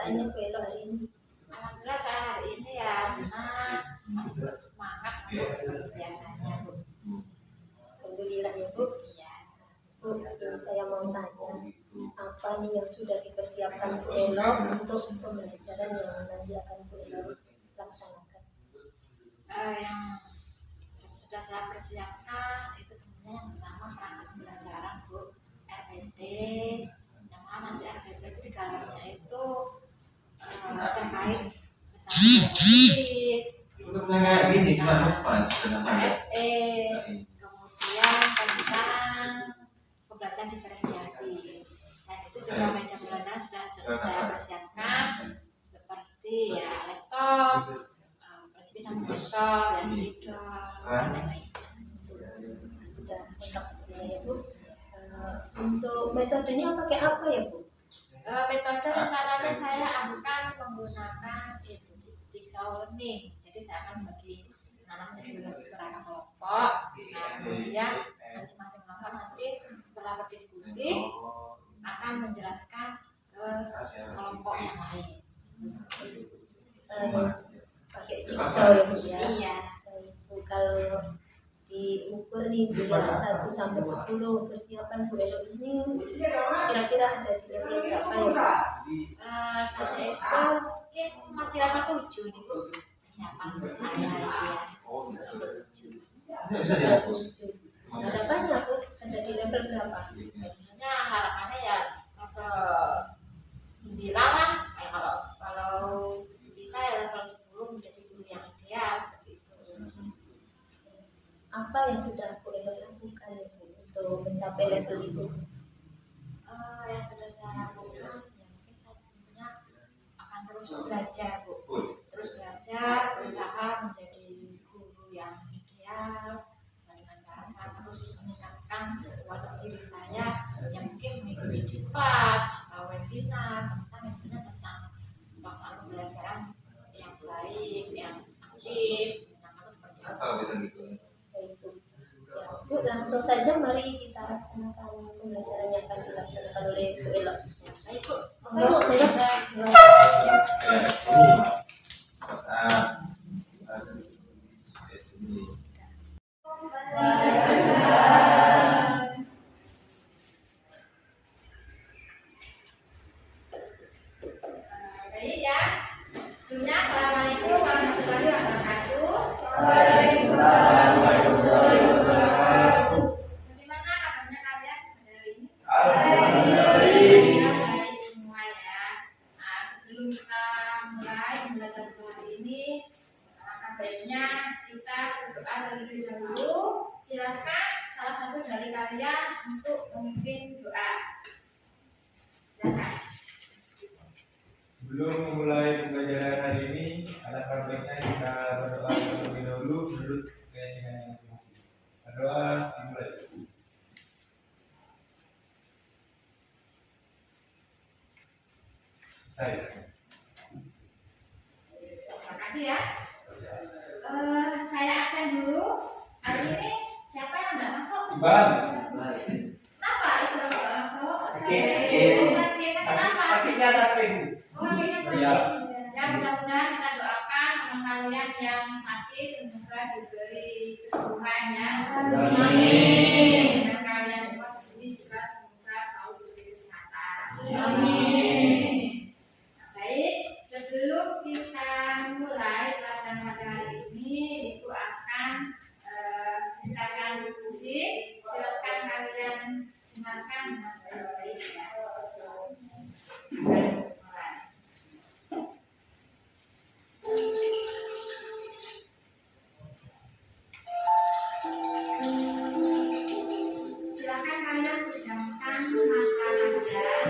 perasaannya Bu Elo hari ini? Alhamdulillah saya hari ini ya senang, masih terus semangat Bu seperti biasanya Bu. Alhamdulillah ya Bu. Iya. Bu, ini saya mau tanya, apa nih yang sudah dipersiapkan Bu Elo untuk pembelajaran yang nanti akan Bu Elo laksanakan? Yang sudah saya persiapkan itu tentunya yang pertama perangkat pembelajaran Bu, RPT, yang mana nanti RPT itu di dalamnya itu terkait SE, kemudian tentang pembelajaran diferensiasi. Selain itu juga media pembelajaran sudah saya persiapkan seperti ya laptop, presiden monitor, ya spidol, dan lain-lainnya. Sudah lengkap sebenarnya ya Bu. Untuk metodenya pakai apa ya Bu? Metode rencananya saya akan menggunakan itu jigsaw learning. Jadi saya akan bagi anak menjadi beberapa kelompok. Nah, kemudian masing-masing kelompok nanti setelah berdiskusi akan menjelaskan ke kelompok yang lain. Pakai jigsaw ya Bu ya? Iya. Kalau diukur nih dari 1 sampai 10 persiapan Bu Elo ini kira-kira ada di level berapa ya Bu? Saya itu mungkin masih level 7 nih Bu persiapan saya ya. Bisa dihapus. Harapannya Bu ada di level berapa? Sebenarnya harapannya ya level 9 lah. Kalau bisa ya level 10 menjadi guru yang ideal seperti itu. Apa yang sudah Bu Elo lakukan ya Bu untuk mencapai level itu? Yang sudah saya lakukan ya mungkin saya tentunya akan terus belajar Bu, terus belajar, berusaha menjadi guru yang ideal dengan cara saya terus meningkatkan kualitas diri saya yang mungkin mengikuti diklat atau webinar tentang pelaksanaan pembelajaran yang baik, yang aktif, atau seperti apa. Baik Bu. Ya, Bu, langsung saja mari kita laksanakan pembelajaran yang akan dilaksanakan oleh Bu Elo. Baik Bu, Monggo Bu Elo. Baik ya. Sebelumnya assalamualaikum warahmatullahi wabarakatuh. Bagaimana kabarnya kalian hari ini? Baik semua ya. Nah, sebelum kita mulai belajar hari ini, alangkah baiknya kita berdoa terlebih dahulu. Silakan salah satu dari kalian untuk memimpin doa. Silakan. Sebelum memulai pembelajaran hari ini, alangkah baiknya kita berdoa terlebih dahulu menurut keyakinan yang masing-masing. Berdoa dimulai. Saya. Terima kasih ya. Saya absen dulu. Hari ini siapa yang tidak masuk? Iban. Kenapa itu tidak masuk? Sakit. Kenapa? Kakinya sakit. Oh, kakinya sakit. Iya. Ya, mudah-mudahan kita doakan teman kalian yang sakit semoga diberi kesembuhan ya. Amin. Dan kalian semua di sini juga semoga selalu diberi kesehatan. Amin. Baik, sebelum kita mulai pelajaran pada hari ini, itu akan kita akan diskusi. Silakan kalian dengarkan dengan baik-baik ya. Silakan kalian pejamkan mata kalian.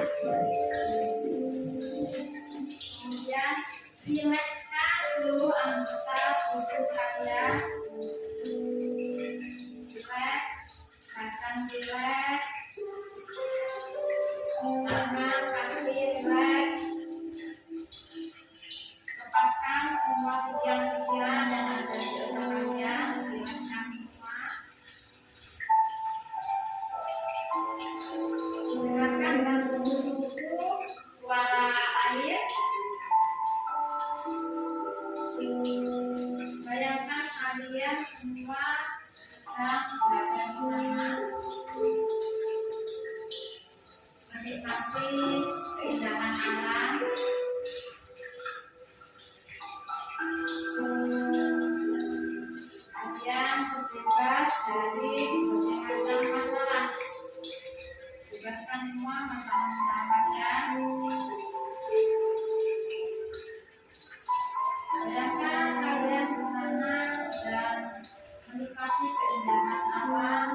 Kemudian rilekskan seluruh anggota tubuh kalian. Rileks, badan rileks, tangan, kaki rileks. Lepaskan semua pikiran-pikiran yang ada di otak kalian. Rilekskan semua. Dengarkan dengan sungguh-sungguh suara air Bayangkan kalian semua sedang berada di sana, menikmati keindahan alam. Kalian terbebas dari berbagai macam masalah. Bebaskan semua masalah-masalah kalian. Bayangkan kalian di sana dan menikmati keindahan alam.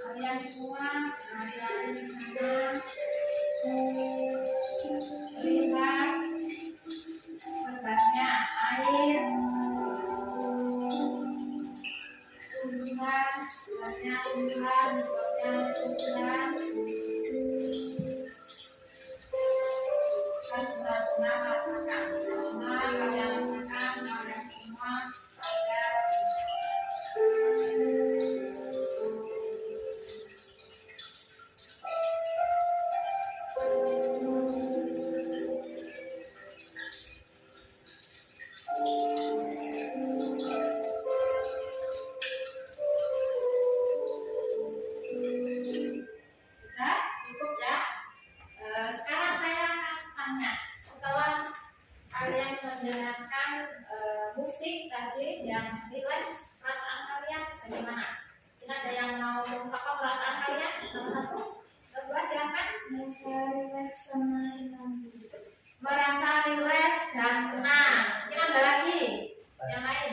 Kalian semua berada di sana, melihat sebatnya air, tumbuhan, sebatnya tumbuhan, sebatnya tumbuhan. Kan benar-benar rasakan, karena kalian rasakan kalian semua ada sudah cukup ya. Sekarang saya akan tanya, setelah kalian mendengarkan musik tadi yang rileks, perasaan kalian bagaimana? Ini ada yang mau mengungkapkan perasaan kalian? Salah satu, kedua silakan. Merasa rileks dan tenang. Mungkin ada lagi yang lain.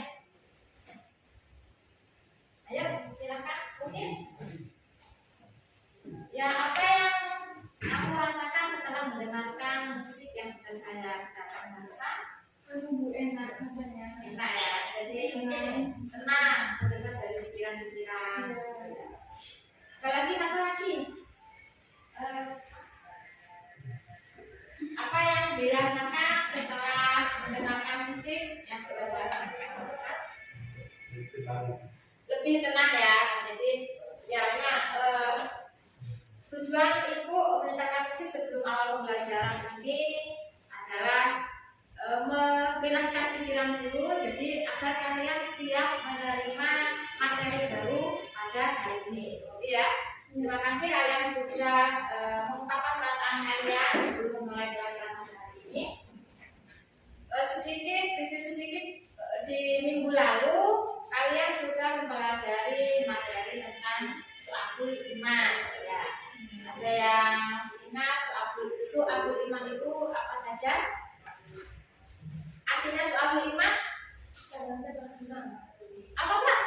Ayo silakan. Mungkin. Ya, apa yang aku rasakan setelah mendengarkan musik yang sudah saya setelahkan barusan? Enak rasanya. Enak ya. Jadi mungkin tenang, terbebas dari pikiran-pikiran. Apalagi satu lagi. Apa yang dirasakan setelah mendengarkan musik yang sudah saya sampaikan barusan? Lebih tenang ya. Jadi ya tujuan ibu menentukan musik sebelum awal pembelajaran ini adalah membebaskan pikiran dulu, jadi agar kalian siap menerima materi baru pada hari ini. Ya, terima kasih kalian sudah mengungkapkan perasaan kalian sebelum memulai pelajaran pada hari ini. Review sedikit di minggu lalu kalian sudah mempelajari materi tentang su'abul iman. Ya. Ada yang ingat su'abul iman itu apa saja? Artinya su'abul iman? Apa Pak?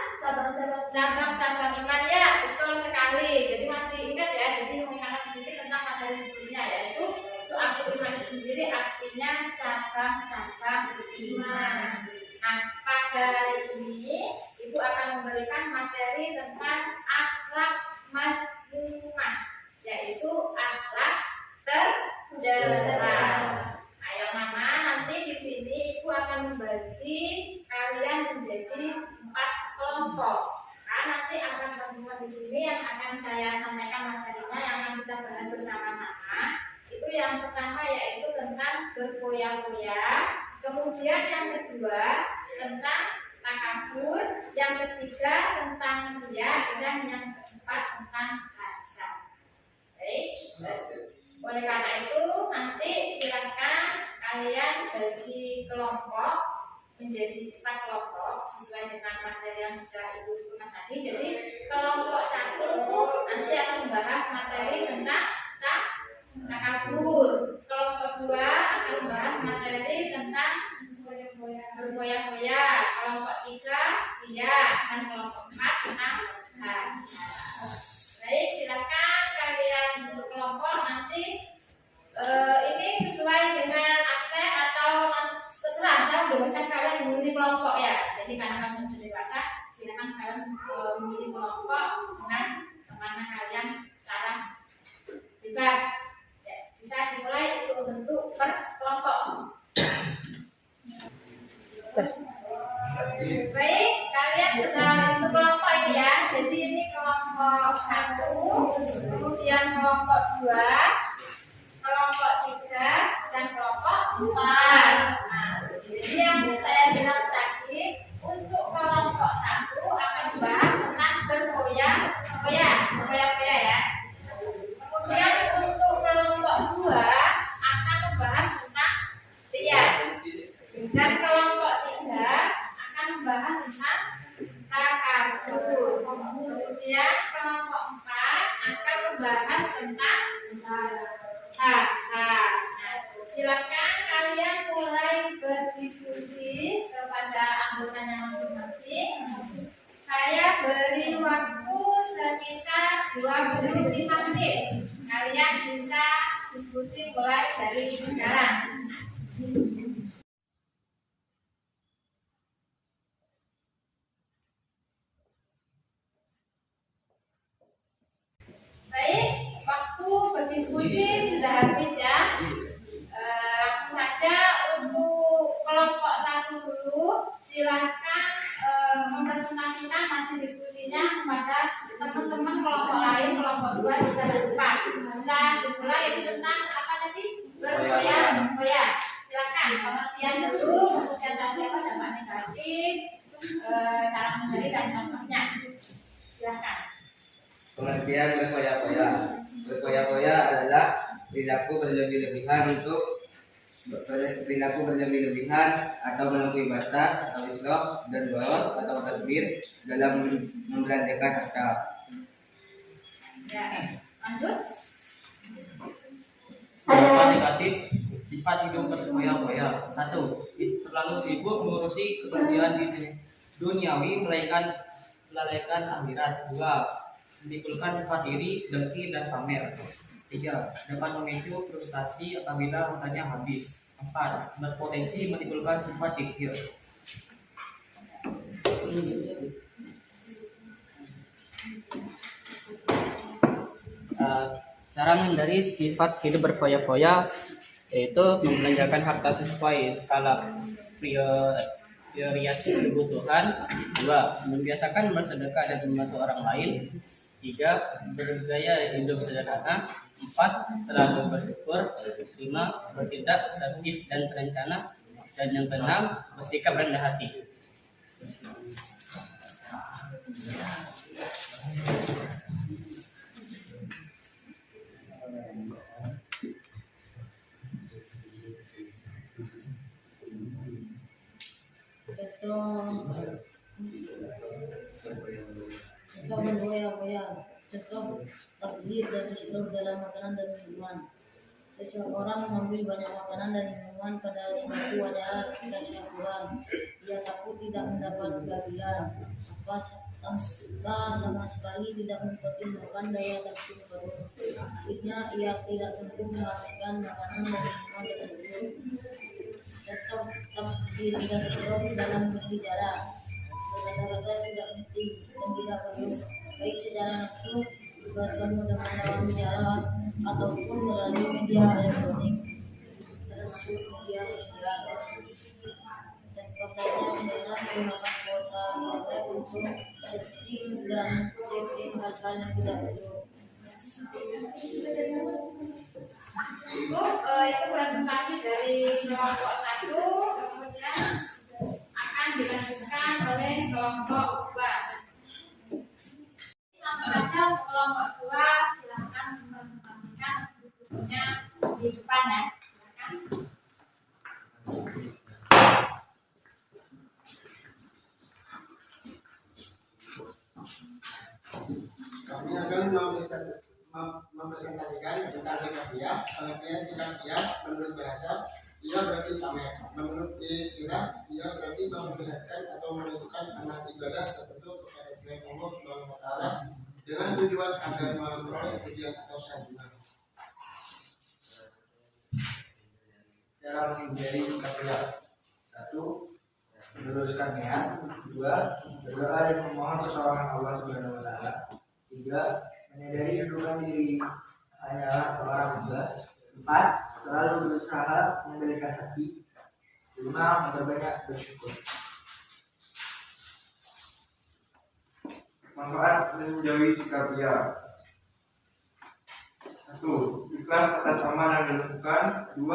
Cabang-cabang iman ya, betul sekali. Jadi masih ingat ya, jadi mengingatkan sedikit tentang materi sebelumnya, yaitu su'abul iman itu sendiri artinya cabang-cabang iman. Nah, pada hari ini Ibu akan memberikan materi tentang akhlak mazmumah, yaitu akhlak tercela. Nah, yang mana nanti di sini Ibu akan membagi kalian menjadi 4 kelompok. Nah, nanti akan pertemuan di sini yang akan saya sampaikan materinya yang akan kita bahas bersama-sama. Itu yang pertama yaitu tentang berfoya-foya. Kemudian yang kedua tentang takabur, yang ketiga tentang riya, dan yang keempat tentang hasad. Baik, oleh karena itu nanti silakan kalian bagi kelompok menjadi 4 kelompok sesuai dengan materi yang sudah Ibu sebutkan tadi. Jadi kelompok 1 nanti akan membahas materi tentang takabur. Kelompok 2 akan membahas materi tentang berfoya-foya. Kelompok 3 riya, dan kelompok 4 tentang hasad. Baik, silakan kalian untuk kelompok nanti ini sesuai dengan absen atau terserah, saya bebaskan kalian memilih kelompok ya. Jadi karena kalian sudah dewasa, silakan kalian memilih kelompok dengan mana kalian cara bisa diskusi mulai dari sekarang. Baik, waktu berdiskusi sudah habis ya. Langsung saja untuk kelompok 1 dulu, silahkan mempresentasikan hasil diskusinya kepada teman-teman kelompok lain, kelompok 2 bisa depan. Bisa dimulai itu tentang apa tadi? Berfoya-foya. Silakan pengertian dulu, kemudian tadi apa dampak negatif, cara mengendali dan contohnya. Silakan. Pengertian berfoya-foya. Berfoya-foya adalah perilaku berlebih-lebihan atau melampaui batas atau islah dan boros atau tasbir dalam membelanjakan harta. Ya, lanjut. Dampak negatif sifat hidup berfoya-foya. 1. Terlalu sibuk mengurusi kebahagiaan di duniawi melalaikan akhirat. 2. Menimbulkan sifat diri, dengki, dan pamer. 3. Dapat memicu frustasi apabila hartanya habis. 4. Berpotensi menimbulkan sifat dikir. Cara menghindari sifat hidup berfoya-foya yaitu membelanjakan harta sesuai skala prioritas kebutuhan. 2. Membiasakan bersedekah dan membantu orang lain. 3. Bergaya hidup sederhana. 4. Selalu bersyukur. 5. Bertindak servis dan berencana. Dan yang keenam, bersikap rendah hati. Contoh berfoya-foya, contoh takdir dan islam dalam makanan dan minuman. Seseorang mengambil banyak makanan dan minuman pada suatu acara ketika kurang. Ia takut tidak mendapat bagian tanpa sama sekali tidak mempertimbangkan daya tahan tubuh. Akhirnya ia tidak sanggup menghabiskan makanan dan minuman tersebut. Contoh takdir dan islam dalam berbicara. Berkata-kata tidak penting dan tidak perlu, baik secara langsung bertemu dengan lawan bicara ataupun melalui media elektronik, termasuk media sosial. Contoh lainnya misalnya menggunakan kuota internet untuk searching dan chatting hal-hal yang tidak perlu. Itu presentasi dari kelompok 1, kemudian akan dilanjutkan oleh kelompok 2. Langsung saja untuk kelompok 2, silakan mempresentasikan diskusinya di depan ya. Silakan. Kami akan mempresentasikan tentang hikafiah. Pengertian hikafiah menurut bahasa, ia berarti pamer. Menurut istilah, ia berarti memperlihatkan atau menentukan amal ibadah tertentu kepada selain Allah Subhanahu wa Ta'ala dengan tujuan agar memperoleh pujian atau sanjungan. Cara menghindari hikafiah. 1. Meluruskan niat. 2. Berdoa dan memohon pertolongan Allah Subhanahu wa Ta'ala. 3. Menyadari kedudukan diri hanyalah seorang hamba. 4. Selalu berusaha mengendalikan hati. 5. Memperbanyak bersyukur. Manfaat menjauhi sikap ria. 1. Ikhlas atas amal yang dilakukan. 2.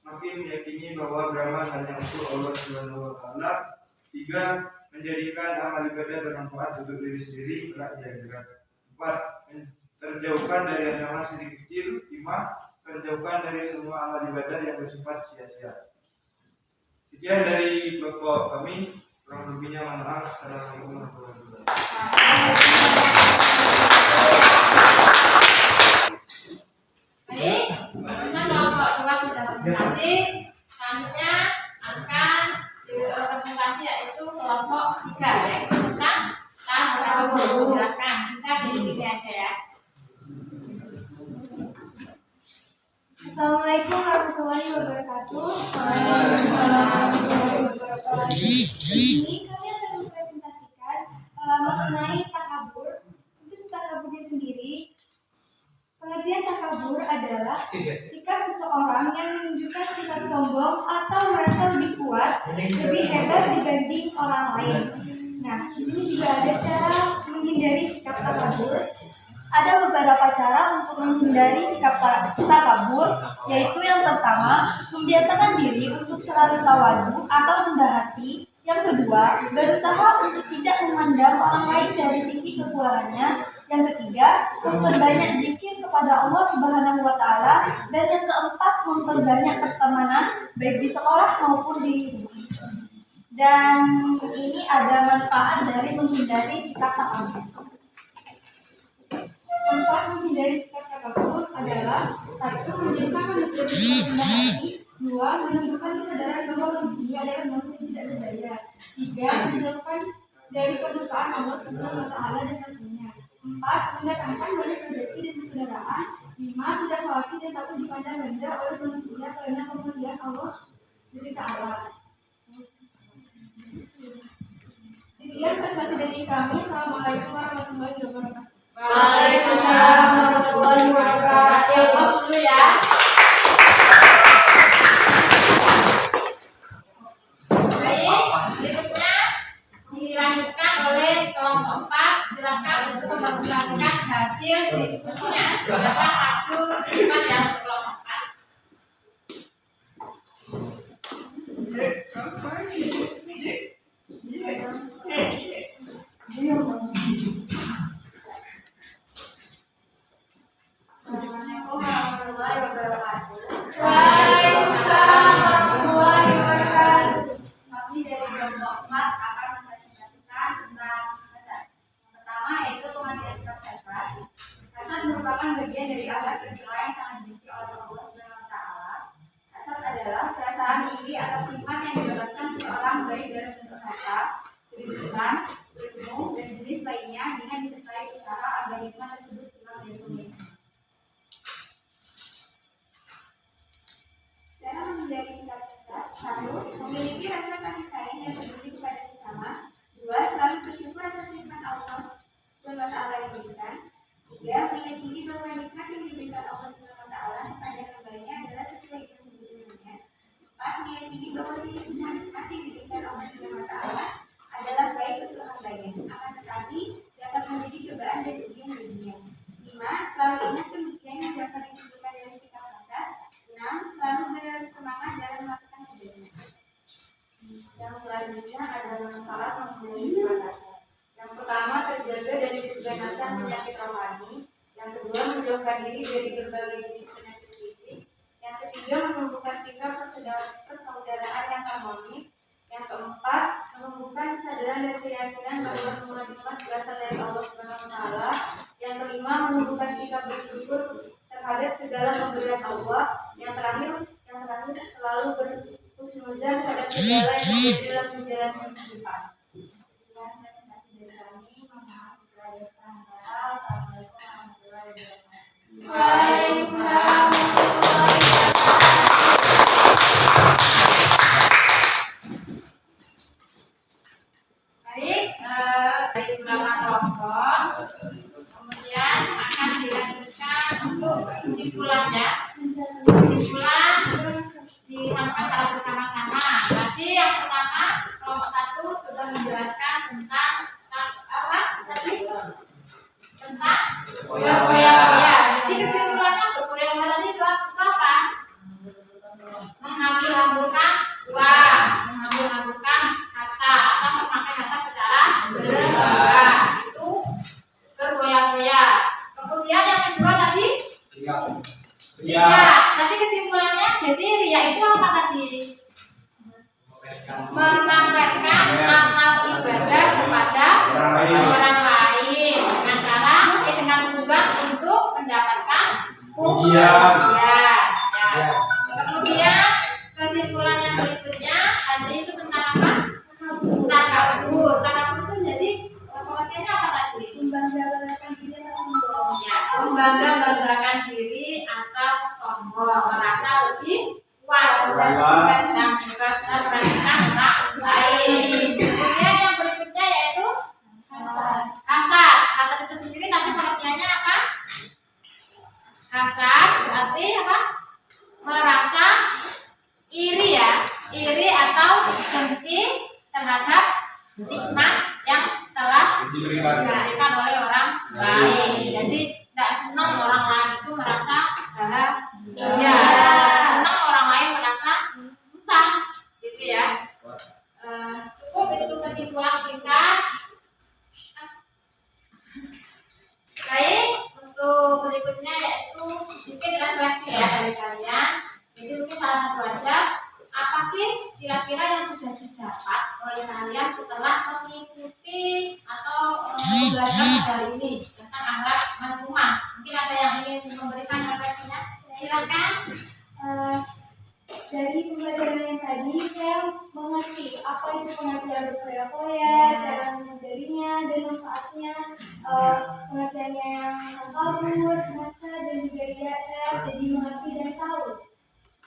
Makin meyakini bahwa beramal hanya untuk Allah Subhanahu wa Ta'ala. 3. Menjadikan amal ibadah bermanfaat untuk diri sendiri kelak di akhirat. 4. Terjauhkan dari ancaman syirik kecil. 5. Terjauhkan dari semua amal ibadah yang bersifat sia-sia. Sekian dari kelompok kami. Kurang lebihnya mohon maaf. Assalamualaikum warahmatullahi wabarakatuh. Baik, barusan kelompok 2 sudah presentasi. Selanjutnya akan presentasi yaitu kelompok 3 yaitu tentang tahun. Silakan bisa di sini aja ya. Assalamualaikum warahmatullahi wabarakatuh. Waalaikumsalam warahmatullahi wabarakatuh. Di sini kami akan mempresentasikan mengenai takabur. Untuk takaburnya sendiri, pengertian takabur adalah sikap seseorang yang menunjukkan sifat sombong atau merasa lebih kuat, lebih hebat dibanding orang lain. Nah, di sini juga ada cara menghindari sikap takabur. Ada beberapa cara untuk menghindari sikap takabur, yaitu yang pertama, membiasakan diri untuk selalu tawadu atau rendah hati. Yang kedua, berusaha untuk tidak memandang orang lain dari sisi kekurangannya. Yang ketiga, memperbanyak zikir kepada Allah Subhanahu wa Ta'ala. Dan yang keempat, memperbanyak pertemanan baik di sekolah maupun di rumah. Dan ini ada manfaat dari menghindari sikap takabur. Manfaat menghindari sikap takabur adalah: 1. Menjadikan manusia rendah hati. 2. Menunjukkan kesadaran bahwa manusia adalah manusia tidak berdaya. 3. Menjauhkan dari kemurkaan Allah Subhanahu wa Ta'ala dan Rasulnya. 4. Mendatangkan banyak rezeki dan persaudaraan. 5. Tidak khawatir dan takut dipandang rendah oleh manusia karena kemuliaan Allah Ta'ala. Sekian presentasi dari kami. Assalamualaikum warahmatullahi wabarakatuh. Waalaikumsalam warahmatullahi wabarakatuh. Pos dulu ya. Baik, berikutnya dilanjutkan oleh kelompok 4. Silakan untuk mempresentasikan hasil diskusinya. Silakan maju depan ya kelompok 4. Assalamualaikum warahmatullahi wabarakatuh. Waalaikumsalam warahmatullahi wabarakatuh. Kami dari kelompok 4 akan mempresentasikan tentang hasad. Yang pertama yaitu pengertian sikap hasad. Hasad merupakan bagian dari akhlak yang sangat dibenci oleh Allah Subhanahu wa Ta'ala. Hasad adalah perasaan iri atas nikmat yang didapatkan seseorang baik dari bentuk harta, kedudukan, ilmu, dan jenis lainnya dengan disertai usaha agar nikmat tersebut hilang dari pemiliknya. Cara menghindari sikap hasad: 1. Memiliki rasa kasih sayang dan peduli kepada sesama. 2. Selalu bersyukur atas nikmat Allah SWT yang diberikan. 3. Meyakini bahwa nikmat yang diberikan Allah SWT kepada hambanya adalah sesuai dengan tujuannya. 4. Meyakini bahwa semua nikmat yang diberikan Allah SWT adalah baik untuk hambanya, akan tetapi dapat menjadi cobaan dan ujian baginya. 5. Selalu ingat kemudian yang dapat ditentukan dari sikap hasad. 6. Selalu bersemangat dalam melakukan kebaikan. Yang selanjutnya adalah manfaat menghindari sikap hasad. Yang pertama, terjaga dari keganasan penyakit rohani. Yang kedua, menjauhkan diri dari berbagai jenis penyakit fisik. Yang ketiga, menumbuhkan sikap persaudaraan yang harmonis. Yang keempat, menumbuhkan kesadaran dan keyakinan bahwa semua nikmat berasal dari Allah Subhanahu wa Ta'ala. Yang kelima, menumbuhkan sikap bersyukur terhadap segala pemberian Allah. Yang terakhir selalu berhusnuzan terhadap segala yang terjadi dalam menjalani kehidupan. Sekian presentasi dari kami. Mohon maaf jika ada kesalahan kata. Assalamualaikum warahmatullahi wabarakatuh. Waalaikumsalam warahmatullahi wabarakatuh. Baik, dari beberapa kelompok, kemudian akan dilanjutkan untuk kesimpulannya. Kesimpulan disampaikan secara bersama-sama. Tadi yang pertama kelompok 1 sudah menjelaskan tentang apa tadi? Tentang berfoya-foya. Jadi kesimpulannya berfoya-foya tadi itu apa? Menghambur-hamburkan uang, menghambur-hamburkan harta atau memakai harta secara berlebihan. Itu berfoya-foya. Kemudian yang kedua tadi ria. Nanti kesimpulannya jadi ria itu apa tadi? Memamerkan amal ibadah kepada orang lain dengan cara dengan tujuan untuk mendapatkan pujian. Ya. Kemudian kesimpulan yang berikutnya tadi itu tentang apa? Takabur. Takabur itu jadi pengertiannya apa tadi? Membangga-banggakan diri atau sombong. merasa iri ya, iri atau dengki terhadap nikmat yang telah diberikan oleh orang lain. Jadi tidak senang orang lain itu merasa bahagia, senang orang lain merasa susah, gitu ya. Cukup itu kesimpulan singkat. Baik, untuk berikutnya yaitu sedikit refleksi ya dari kalian. Jadi mungkin salah satu aja, apa sih kira-kira yang sudah didapat oleh kalian setelah mengikuti atau belajar hari ini tentang akhlak mazmumah? Mungkin ada yang ingin memberikan refleksinya? Silakan. Dari pembelajaran yang tadi saya mengerti apa itu pengertian berfoya-foya, cara mengajarinya dan manfaatnya, pengertiannya yang takabur, masa dan juga saya jadi mengerti dan tahu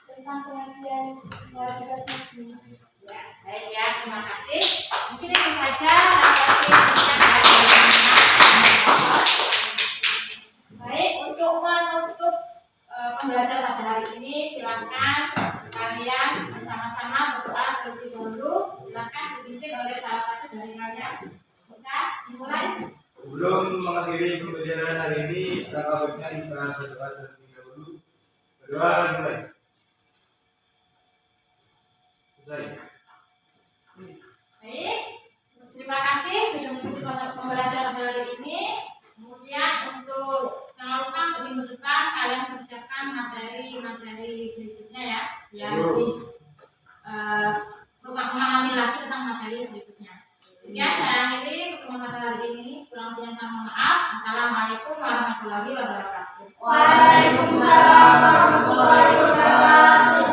tentang pengertian sifat muslim. Ya, baik ya, terima kasih. Mungkin itu saja refleksi singkat dari teman-teman. Baik, untuk menutup pembelajaran pada hari ini, silakan kalian bersama-sama berdoa terlebih dahulu. Silakan dipimpin oleh salah satu dari kalian. Bisa dimulai. Sebelum mengakhiri pembelajaran hari ini, ada baiknya kita berdoa terlebih dahulu. Berdoa dimulai. Selesai. Baik, terima kasih sudah mengikuti pembelajaran hari ini. Kemudian untuk jangan lupa untuk minggu depan kalian persiapkan materi berikutnya ya, biar lebih memahami lagi tentang materi berikutnya. Sekian saya akhiri pertemuan pada hari ini. Kurang lebihnya saya mohon maaf. Assalamualaikum warahmatullahi wabarakatuh. Waalaikumsalam warahmatullahi wabarakatuh.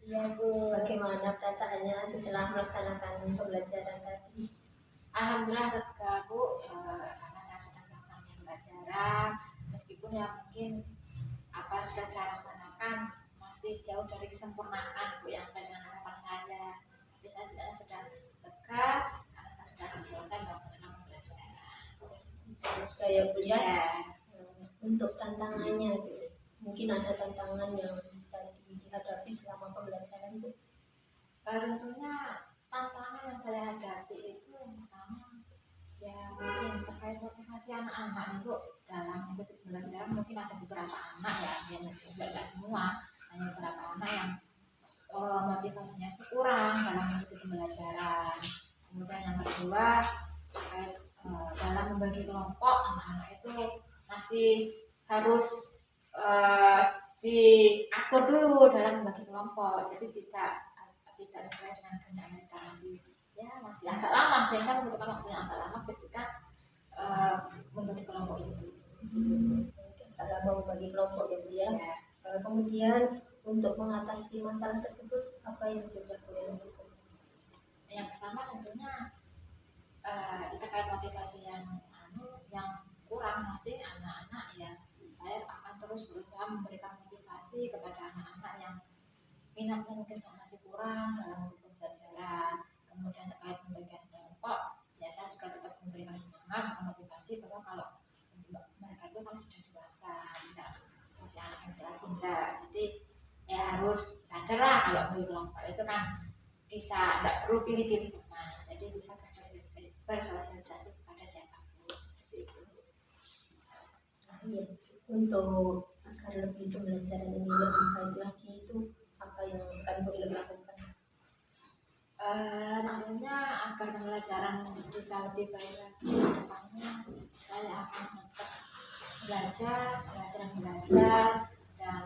Ya Bu, bagaimana perasaannya setelah melaksanakan pembelajaran tadi? Alhamdulillah lega Bu, karena saya sudah melaksanakan pembelajaran, meskipun ya mungkin apa sudah saya laksanakan masih jauh dari kesempurnaan Bu yang saya dengan harapan saya. Tapi saya sebenarnya sudah lega karena saya sudah selesai melaksanakan pembelajaran. Kayak Bu ya. Ya. Untuk tantangannya Bu, mungkin ada tantangan yang tadi dihadapi selama pembelajaran Bu. Tentunya tantangan yang saya hadapi itu yang pertama ya mungkin terkait motivasi anak-anak nih Bu dalam mengikuti pembelajaran. Mungkin ada beberapa anak ya, tidak semua, hanya beberapa anak yang motivasinya itu kurang dalam mengikuti pembelajaran. Kemudian yang kedua terkait dalam membagi kelompok, anak-anak itu masih harus diatur dulu dalam membagi kelompok, jadi tidak sesuai dengan kehendak mereka, masih agak lama sehingga membutuhkan waktu yang agak lama ketika membagi kelompok itu. Kalau mau bagi kelompok ya Bu ya. Kemudian untuk mengatasi masalah tersebut apa yang sudah kalian lakukan? Yang pertama tentunya terkait motivasi yang kurang masih anak-anak ya, saya akan terus berusaha memberikan motivasi kepada anak-anak yang minatnya mungkin masih kurang dalam pembelajaran. Kemudian terkait pembagian kelompok, ya saya juga tetap memberikan semangat, motivasi bahwa kalau mereka itu kan sudah dewasa, tidak masih anak yang cinta. Jadi ya harus sadar lah kalau bagi kelompok itu kan bisa, tidak perlu pilih-pilih teman, jadi bisa bersosialisasi kepada siapapun. Iya. Untuk agar lebih pembelajaran ini lebih baik lagi itu apa yang akan Bu lakukan? Tentunya agar pembelajaran bisa lebih baik lagi, pertama saya akan tetap belajar dan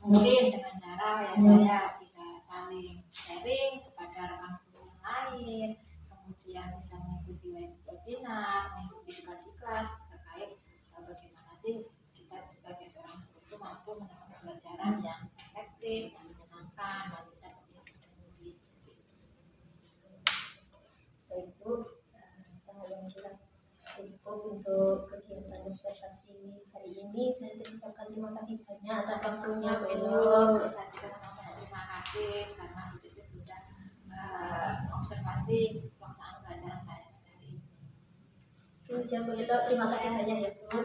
mungkin dengan cara ya saya bisa saling sharing kepada rekan guru yang lain, kemudian bisa mengikuti webinar, mengikuti kelas terkait bagaimana sih kita sebagai seorang guru itu mampu menerapkan pembelajaran yang efektif, yang menyenangkan, dan bisa berpikir murid. Baik Bu, saya kira cukup untuk kegiatan observasi hari ini. Saya ucapkan terima kasih banyak atas waktunya Bu Elo. Saya juga terima kasih karena itu sudah observasi pelaksanaan pelajaran saya hari ini. Bu Elo, terima kasih banyak ya Bu.